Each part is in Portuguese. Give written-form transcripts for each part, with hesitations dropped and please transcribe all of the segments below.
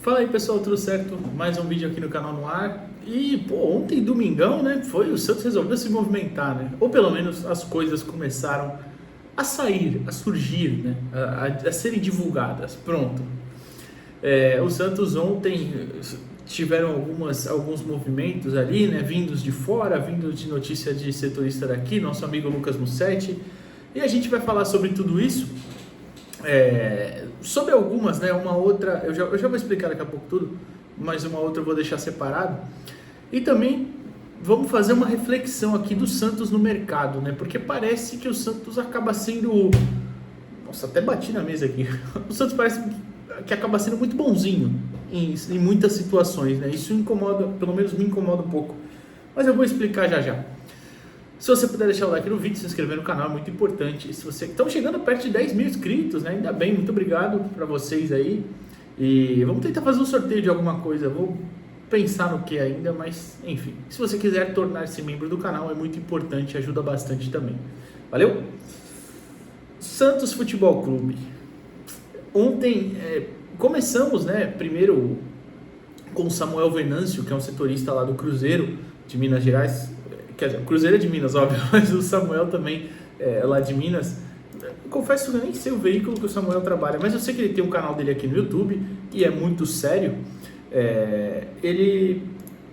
Fala aí pessoal, tudo certo? Mais um vídeo aqui no canal no ar. E pô, ontem domingão, né? O Santos resolveu se movimentar, né? Ou pelo menos as coisas começaram a sair, a surgir, né? A serem divulgadas. Pronto. O Santos ontem tiveram alguns movimentos ali, né? Vindos de fora, vindos de notícia de setorista daqui, nosso amigo Lucas Mussetti. E a gente vai falar sobre tudo isso. Sobre algumas, né, uma outra, eu já vou explicar daqui a pouco tudo, mas uma outra eu vou deixar separado. E também vamos fazer uma reflexão aqui do Santos no mercado, né, porque parece que o Santos acaba sendo, nossa, até bati na mesa aqui, o Santos parece que acaba sendo muito bonzinho em muitas situações, né, isso incomoda, pelo menos me incomoda um pouco, mas eu vou explicar já já. Se você puder deixar o like no vídeo, se inscrever no canal, é muito importante. E se você estão chegando perto de 10 mil inscritos, né? Ainda bem, muito obrigado para vocês aí. E vamos tentar fazer um sorteio de alguma coisa. Vou pensar no que ainda, mas enfim. Se você quiser tornar-se membro do canal, é muito importante, ajuda bastante também. Valeu? Santos Futebol Clube. Ontem começamos, né? Primeiro com o Samuel Venâncio, que é um setorista lá do Cruzeiro de Minas Gerais. Quer dizer, o Cruzeiro é de Minas, óbvio, mas o Samuel também é lá de Minas. Confesso que eu nem sei o veículo que o Samuel trabalha, mas eu sei que ele tem um canal dele aqui no YouTube e é muito sério. Ele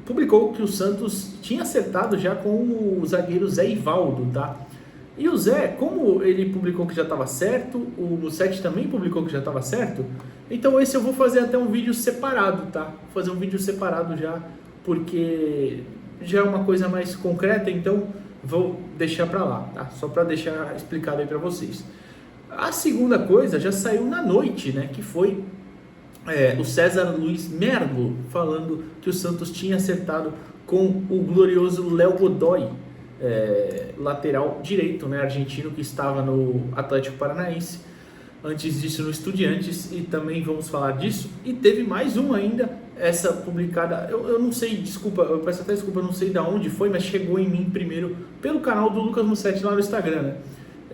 publicou que o Santos tinha acertado já com o zagueiro Zé Ivaldo, tá? E o Zé, como ele publicou que já estava certo, o Mussetti também publicou que já estava certo, então esse eu vou fazer até um vídeo separado, tá? Vou fazer um vídeo separado já, porque já é uma coisa mais concreta, então vou deixar para lá, tá? Só para deixar explicado aí para vocês. A segunda coisa já saiu na noite, né? Que foi o César Luiz Merlo falando que o Santos tinha acertado com o glorioso Léo Godoy, lateral direito, né? Argentino, que estava no Atlético Paranaense. Antes disso no Estudiantes, e também vamos falar disso. E teve mais uma ainda, essa publicada, eu não sei, desculpa, eu peço até desculpa, eu não sei de onde foi, mas chegou em mim primeiro pelo canal do Lucas Mussetti lá no Instagram, né?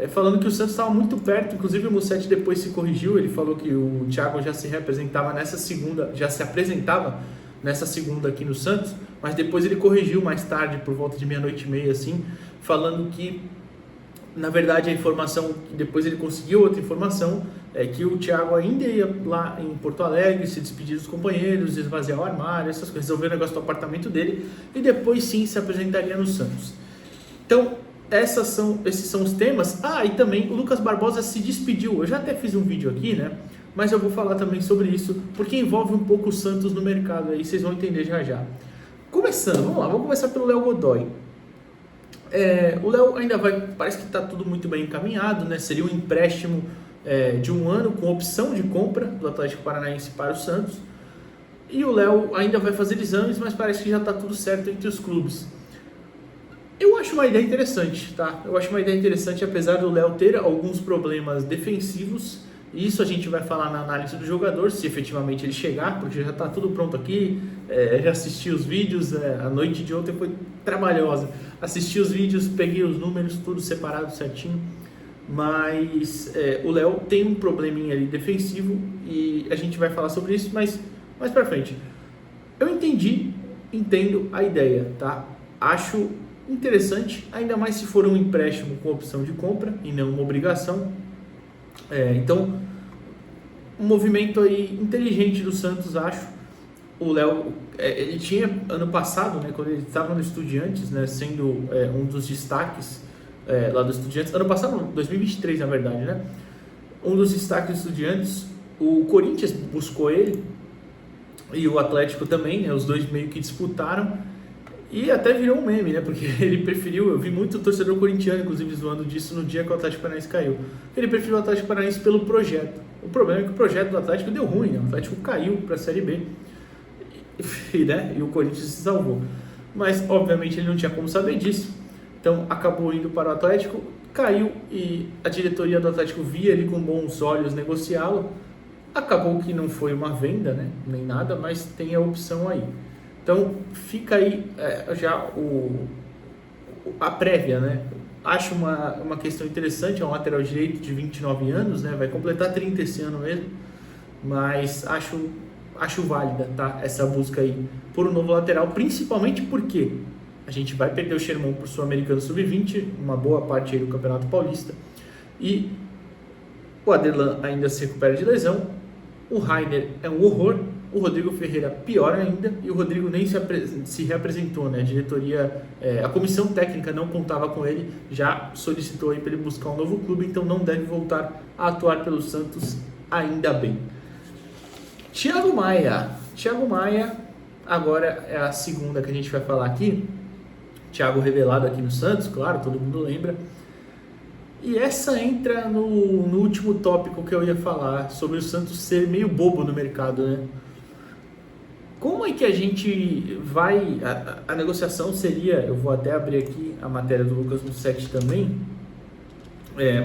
Falando que o Santos estava muito perto, inclusive o Mussetti depois se corrigiu, ele falou que o Thiago já se representava nessa segunda, já se apresentava nessa segunda aqui no Santos, mas depois ele corrigiu mais tarde, por volta de 00:30 assim, falando que na verdade a informação, depois ele conseguiu outra informação, é que o Thiago ainda ia lá em Porto Alegre se despedir dos companheiros, esvaziar o armário, essas coisas, resolver o negócio do apartamento dele, e depois sim se apresentaria no Santos. Então esses são os temas. E também o Lucas Barbosa se despediu, eu já até fiz um vídeo aqui, né, mas eu vou falar também sobre isso, porque envolve um pouco o Santos no mercado, aí vocês vão entender já já. Começando, vamos lá, vamos começar pelo Léo Godoy. O Léo ainda parece que está tudo muito bem encaminhado, né? Seria um empréstimo de 1 ano com opção de compra do Atlético Paranaense para o Santos. E o Léo ainda vai fazer exames, mas parece que já está tudo certo entre os clubes. Eu acho uma ideia interessante, tá? Eu acho uma ideia interessante, apesar do Léo ter alguns problemas defensivos. Isso a gente vai falar na análise do jogador, se efetivamente ele chegar, porque já está tudo pronto aqui. Já assisti os vídeos, a noite de ontem foi trabalhosa. Assisti os vídeos, peguei os números, tudo separado certinho. Mas o Léo tem um probleminha ali defensivo e a gente vai falar sobre isso, mas mais pra frente. Eu entendo a ideia, tá? Acho interessante, ainda mais se for um empréstimo com opção de compra e não uma obrigação. Então, um movimento aí inteligente do Santos, acho. O Léo, ele tinha ano passado, né, quando ele estava no Estudiantes, né, sendo um dos destaques lá do Estudiantes, ano passado, 2023 na verdade, né, um dos destaques do Estudiantes, o Corinthians buscou ele e o Atlético também, né, os dois meio que disputaram. E até virou um meme, né? Porque ele preferiu, eu vi muito torcedor corintiano, inclusive, zoando disso no dia que o Atlético Paranaense caiu. Ele preferiu o Atlético Paranaense pelo projeto. O problema é que o projeto do Atlético deu ruim, né? O Atlético caiu para a Série B. E o Corinthians se salvou. Mas, obviamente, ele não tinha como saber disso. Então, acabou indo para o Atlético, caiu e a diretoria do Atlético via ele com bons olhos negociá-lo. Acabou que não foi uma venda, né? Nem nada, mas tem a opção aí. Então, fica aí já a prévia, né? Acho uma questão interessante, é um lateral direito de 29 anos, né? Vai completar 30 esse ano mesmo, mas acho acho válida, tá? Essa busca aí por um novo lateral, principalmente porque a gente vai perder o Sherman para o Sul-Americano Sub-20, uma boa parte aí do Campeonato Paulista, e o Aderlan ainda se recupera de lesão, o Rainer é um horror, o Rodrigo Ferreira pior ainda, e o Rodrigo nem se reapresentou, né? A diretoria, a comissão técnica não contava com ele, já solicitou aí para ele buscar um novo clube, então não deve voltar a atuar pelo Santos, ainda bem. Thiago Maia, agora é a segunda que a gente vai falar aqui. Thiago revelado aqui no Santos, claro, todo mundo lembra. E essa entra no último tópico que eu ia falar, sobre o Santos ser meio bobo no mercado, né? Como é que a gente vai... A negociação seria... Eu vou até abrir aqui a matéria do Lucas Mussetti também.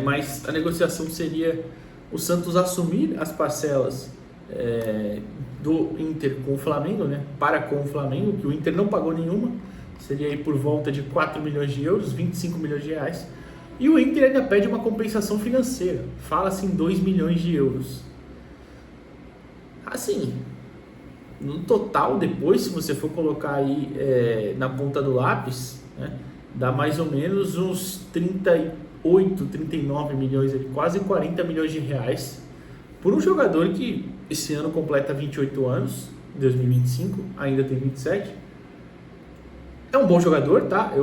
Mas a negociação seria o Santos assumir as parcelas do Inter com o Flamengo, né? Para com o Flamengo, que o Inter não pagou nenhuma. Seria aí por volta de 4 milhões de euros, 25 milhões de reais. E o Inter ainda pede uma compensação financeira. Fala-se em 2 milhões de euros. Assim, no total, depois, se você for colocar aí na ponta do lápis, né, dá mais ou menos uns 38, 39 milhões, quase 40 milhões de reais, por um jogador que esse ano completa 28 anos, 2025, ainda tem 27. É um bom jogador, tá?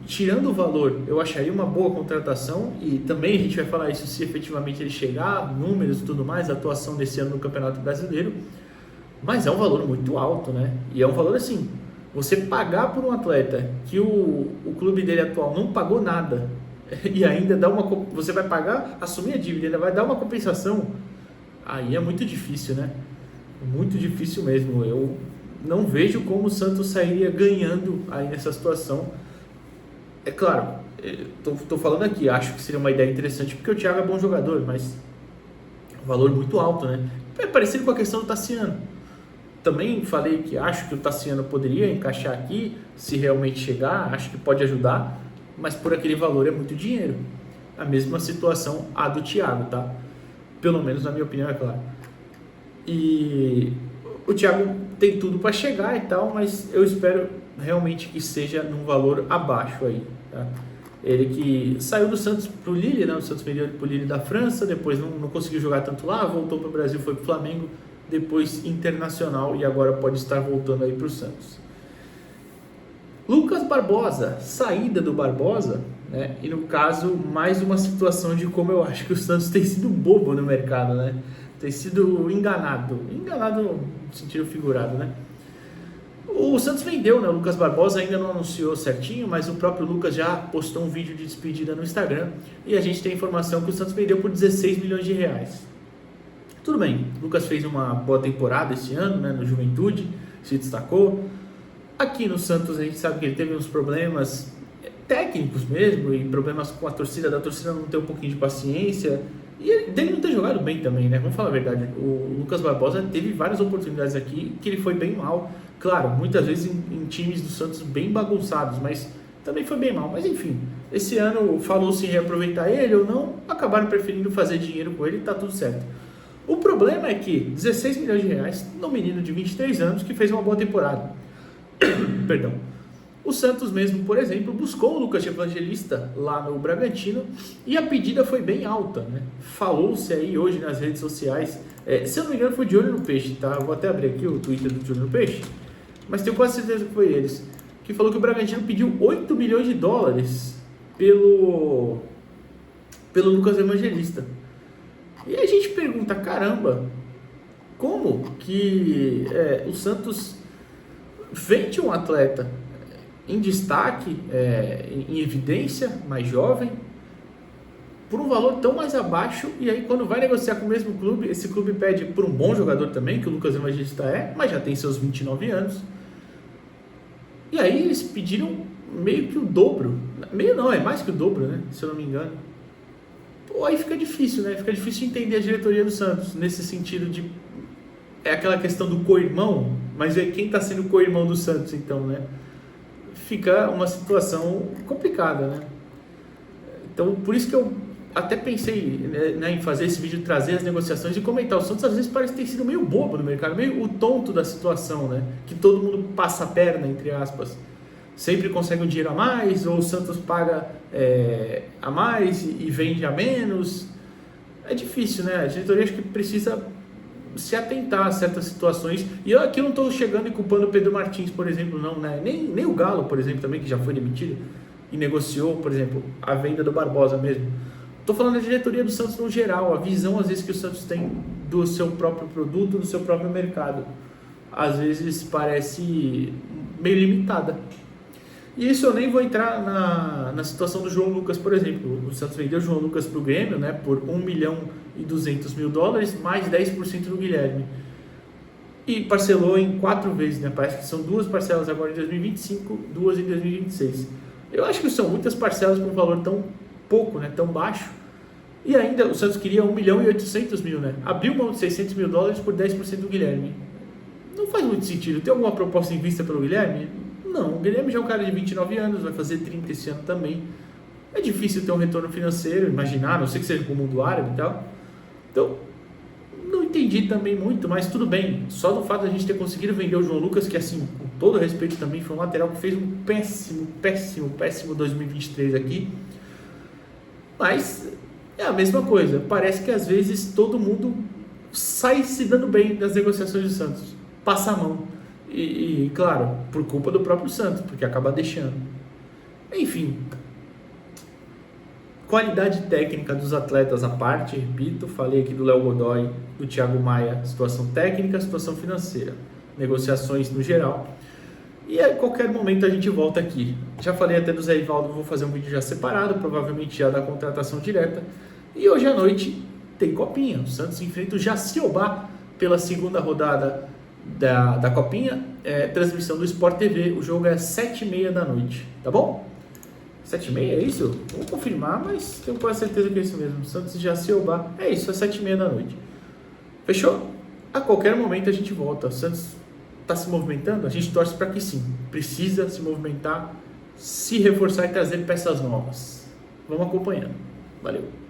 Tirando o valor, eu acharia uma boa contratação, e também a gente vai falar isso se efetivamente ele chegar, números e tudo mais, a atuação desse ano no Campeonato Brasileiro, mas é um valor muito alto, né? E é um valor assim, você pagar por um atleta que o clube dele atual não pagou nada, e ainda você vai pagar, assumir a dívida, ainda vai dar uma compensação, aí é muito difícil, né? Muito difícil mesmo. Eu não vejo como o Santos sairia ganhando aí nessa situação. É claro, estou falando aqui, acho que seria uma ideia interessante, porque o Thiago é bom jogador, mas valor muito alto, né? É parecido com a questão do Tassiano. Também falei que acho que o Tassiano poderia encaixar aqui, se realmente chegar, acho que pode ajudar, mas por aquele valor é muito dinheiro. A mesma situação a do Thiago, tá? Pelo menos na minha opinião, é claro. E o Thiago tem tudo para chegar e tal, mas eu espero realmente que seja num valor abaixo aí, tá? Ele que saiu do Santos pro Lille, né? O Santos vendeu ele pro Lille da França, depois não conseguiu jogar tanto lá, voltou para o Brasil, foi pro Flamengo, depois Internacional, e agora pode estar voltando aí pro Santos. Lucas Barbosa, saída do Barbosa, né? E no caso, mais uma situação de como eu acho que o Santos tem sido bobo no mercado, né? Tem sido enganado no sentido figurado, né? O Santos vendeu, né? O Lucas Barbosa ainda não anunciou certinho, mas o próprio Lucas já postou um vídeo de despedida no Instagram, e a gente tem informação que o Santos vendeu por 16 milhões de reais. Tudo bem, o Lucas fez uma boa temporada esse ano, né? No Juventude, se destacou. Aqui no Santos a gente sabe que ele teve uns problemas técnicos mesmo, e problemas com a torcida, da torcida não ter um pouquinho de paciência, e dele não ter jogado bem também, né? Vamos falar a verdade, o Lucas Barbosa teve várias oportunidades aqui que ele foi bem mal, claro, muitas vezes em times do Santos bem bagunçados, mas também foi bem mal. Mas enfim, esse ano falou-se em reaproveitar ele ou não, acabaram preferindo fazer dinheiro com ele e tá tudo certo. O problema é que 16 milhões de reais no menino de 23 anos que fez uma boa temporada. Perdão. O Santos mesmo, por exemplo, buscou o Lucas Evangelista lá no Bragantino, e a pedida foi bem alta, né? Falou-se aí hoje nas redes sociais, se eu não me engano foi de Olho no Peixe, tá? Eu vou até abrir aqui o Twitter do Olho no Peixe, mas tenho quase certeza que foi eles, que falou que o Bragantino pediu 8 milhões de dólares pelo Lucas Evangelista. E a gente pergunta, caramba, como que o Santos vende um atleta em destaque, em evidência, mais jovem, por um valor tão mais abaixo, e aí quando vai negociar com o mesmo clube, esse clube pede por um bom jogador também, que o Lucas Evangelista mas já tem seus 29 anos, e aí eles pediram meio que o dobro, meio não, é mais que o dobro, né, se eu não me engano. Pô, aí fica difícil, né, fica difícil entender a diretoria do Santos, nesse sentido de, aquela questão do co-irmão, mas quem está sendo o co-irmão do Santos então, né? Fica uma situação complicada, né? Então, por isso que eu até pensei, né, em fazer esse vídeo, trazer as negociações e comentar. O Santos às vezes parece ter sido meio bobo no mercado, meio o tonto da situação, né? Que todo mundo passa a perna, entre aspas. Sempre consegue um dinheiro a mais, ou o Santos paga a mais e vende a menos. É difícil, né? A diretoria acho que precisa se atentar a certas situações. E eu aqui não estou chegando e culpando o Pedro Martins, por exemplo, não, né? Nem o Galo, por exemplo, também, que já foi demitido e negociou, por exemplo, a venda do Barbosa mesmo. Estou falando da diretoria do Santos no geral, a visão às vezes que o Santos tem do seu próprio produto, do seu próprio mercado. Às vezes parece meio limitada. E isso eu nem vou entrar na situação do João Lucas, por exemplo. O Santos vendeu o João Lucas para o Grêmio, né, por $1.200.000, mais 10% do Guilherme. E parcelou em 4 vezes, né? Parece que são 2 parcelas agora em 2025, 2 em 2026. Eu acho que são muitas parcelas por um valor tão pouco, né, tão baixo. E ainda o Santos queria $1.800.000, né? Abriu mão de $600.000 por 10% do Guilherme. Não faz muito sentido. Tem alguma proposta em vista pelo Guilherme? Não, o Guilherme já é um cara de 29 anos, vai fazer 30 esse ano também. É difícil ter um retorno financeiro, imaginar, a não sei que seja com o mundo árabe e tal. Então, não entendi também muito, mas tudo bem. Só do fato de a gente ter conseguido vender o João Lucas, que assim, com todo respeito também, foi um lateral que fez um péssimo 2023 aqui. Mas é a mesma coisa. Parece que às vezes todo mundo sai se dando bem das negociações do Santos. Passa a mão. E claro, por culpa do próprio Santos, porque acaba deixando. Enfim, qualidade técnica dos atletas à parte, repito, falei aqui do Léo Godoy, do Thiago Maia, situação técnica, situação financeira, negociações no geral. E a qualquer momento a gente volta aqui. Já falei até do Zé Ivaldo, vou fazer um vídeo já separado, provavelmente já da contratação direta. E hoje à noite tem Copinha. O Santos enfrenta o Jaciobá pela segunda rodada da Copinha, transmissão do Sport TV. O jogo é às 7h30 da noite, tá bom? 7h30 é isso? Vou confirmar, mas tenho quase certeza que é isso mesmo. Santos e Jaciobá, é isso, é 7h30 da noite. Fechou? A qualquer momento a gente volta. O Santos está se movimentando? A gente torce para que sim. Precisa se movimentar, se reforçar e trazer peças novas. Vamos acompanhando. Valeu!